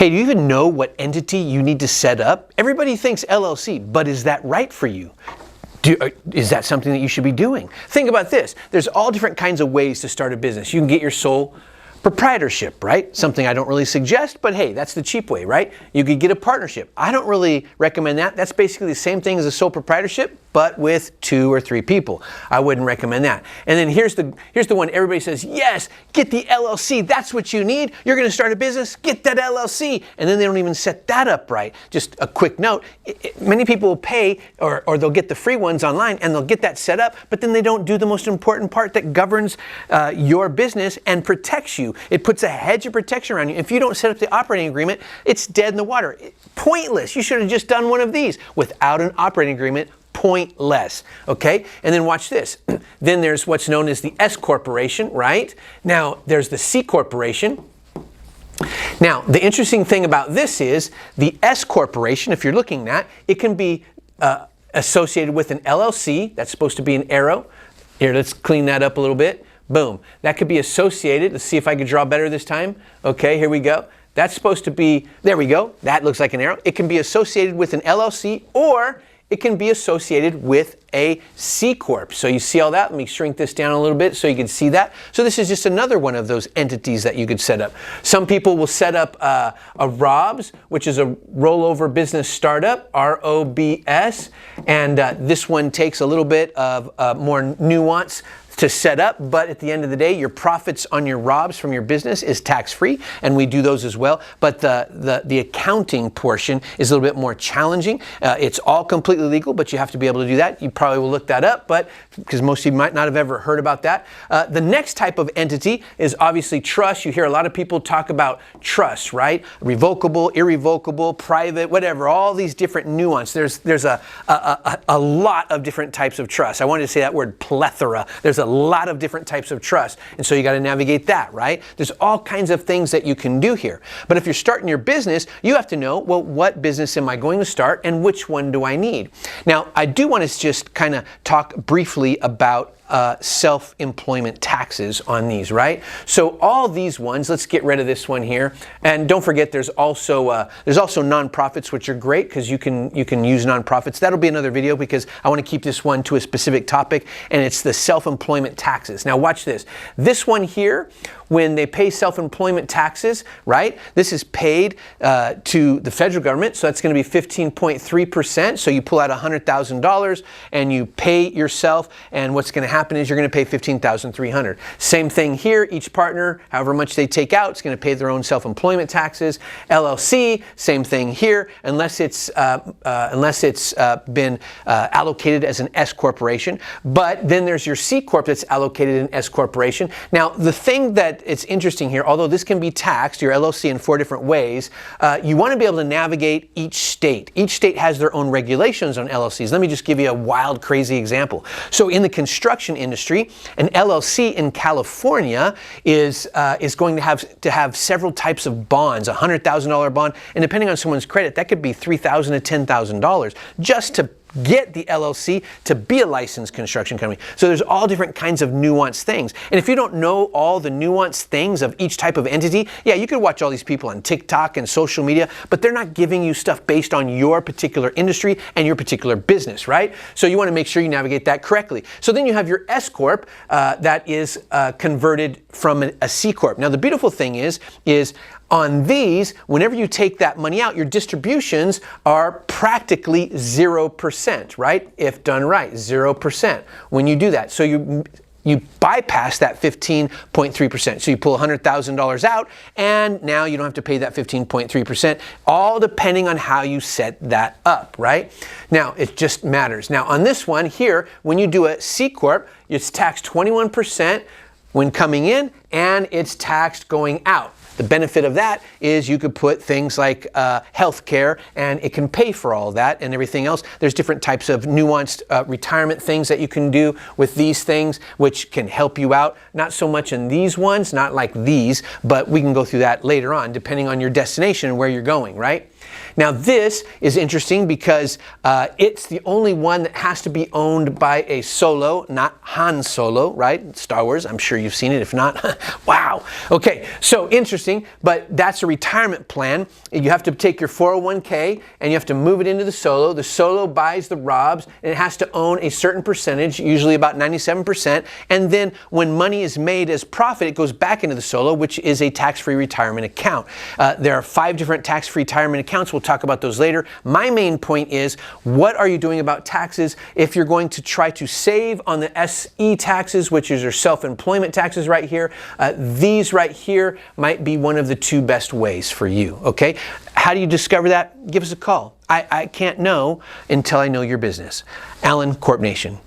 Hey, do you even know what entity you need to set up? Everybody thinks LLC, but is that right for you? Is that something that you should be doing? Think about this. There's all different kinds of ways to start a business. You can get your sole proprietorship, right? Something I don't really suggest, but hey, that's the cheap way, right? You could get a partnership. I don't really recommend that. That's basically the same thing as a sole proprietorship, but with 2 or 3 people. I wouldn't recommend that. And then here's the one everybody says, yes, get the LLC. That's what you need. You're going to start a business, get that LLC. And then they don't even set that up right. Just a quick note, many people will pay or they'll get the free ones online and they'll get that set up, but then they don't do the most important part that governs your business and protects you. It puts a hedge of protection around you. If you don't set up the operating agreement, it's dead in the water. Pointless. You should have just done one of these. Without an operating agreement, pointless. Okay? And then watch this. Then there's what's known as the S corporation, right? Now, there's the C corporation. Now, the interesting thing about this is the S corporation, if you're looking at, it can be associated with an LLC. That's supposed to be an arrow. Here, let's clean that up a little bit. Boom. That could be associated. Let's see if I can draw better this time. Okay, here we go. That's supposed to be, there we go. That looks like an arrow. It can be associated with an LLC or it can be associated with a C Corp. So you see all that? Let me shrink this down a little bit so you can see that. So this is just another one of those entities that you could set up. Some people will set up a ROBS, which is a rollover business startup, ROBS. And this one takes a little bit of more nuance to set up, but at the end of the day, your profits on your ROBS from your business is tax-free, and we do those as well. But the accounting portion is a little bit more challenging. It's all completely legal, but you have to be able to do that. You probably will look that up, but because most of you might not have ever heard about that. The next type of entity is obviously trust. You hear a lot of people talk about trust, right? Revocable, irrevocable, private, whatever, all these different nuances. There's a lot of different types of trust. I wanted to say that word plethora. There's a lot of different types of trust. And so you got to navigate that, right? There's all kinds of things that you can do here. But if you're starting your business, you have to know, well, what business am I going to start and which one do I need? Now, I do want to just kind of talk briefly about self-employment taxes on these, right? So all these ones, let's get rid of this one here. And don't forget, there's also nonprofits, which are great because you can use nonprofits. That'll be another video because I want to keep this one to a specific topic, and it's the self-employment taxes. Now watch this. This one here, when they pay self-employment taxes, right? This is paid to the federal government, so that's going to be 15.3%. So you pull out $100,000 and you pay yourself, and what's going to happen is you're going to pay $15,300. Same thing here. Each partner, however much they take out, is going to pay their own self-employment taxes. LLC, same thing here, unless it's been allocated as an S corporation. But then there's your C Corp that's allocated in S corporation. Now, the thing that it's interesting here, although this can be taxed, your LLC, in 4 different ways, you want to be able to navigate each state. Each state has their own regulations on LLCs. Let me just give you a wild, crazy example. So in the construction industry, an LLC in California is going to have several types of bonds, a $100,000 bond, and depending on someone's credit, that could be $3,000 to $10,000 just to get the LLC to be a licensed construction company. So there's all different kinds of nuanced things. And if you don't know all the nuanced things of each type of entity, yeah, you could watch all these people on TikTok and social media, but they're not giving you stuff based on your particular industry and your particular business, right? So you want to make sure you navigate that correctly. So then you have your S Corp that is converted from a C Corp. Now the beautiful thing is on these, whenever you take that money out, your distributions are practically 0%, right? If done right, 0% when you do that. So you bypass that 15.3%. So you pull $100,000 out, and now you don't have to pay that 15.3%, all depending on how you set that up, right? Now, it just matters. Now, on this one here, when you do a C Corp, it's taxed 21% when coming in, and it's taxed going out. The benefit of that is you could put things like health care, and it can pay for all that and everything else. There's different types of nuanced retirement things that you can do with these things, which can help you out. Not so much in these ones, not like these, but we can go through that later on, depending on your destination and where you're going, right? Now this is interesting because it's the only one that has to be owned by a Solo, not Han Solo, right? Star Wars, I'm sure you've seen it. If not, wow. Okay, so interesting, but that's a retirement plan. You have to take your 401k and you have to move it into the Solo. The Solo buys the ROBs and it has to own a certain percentage, usually about 97%. And then when money is made as profit, it goes back into the Solo, which is a tax-free retirement account. There are 5 different tax-free retirement accounts. We'll talk about those later. My main point is, what are you doing about taxes? If you're going to try to save on the SE taxes, which is your self-employment taxes right here, these right here might be one of the 2 best ways for you, okay? How do you discover that? Give us a call. I can't know until I know your business. Alan, Corp Nation.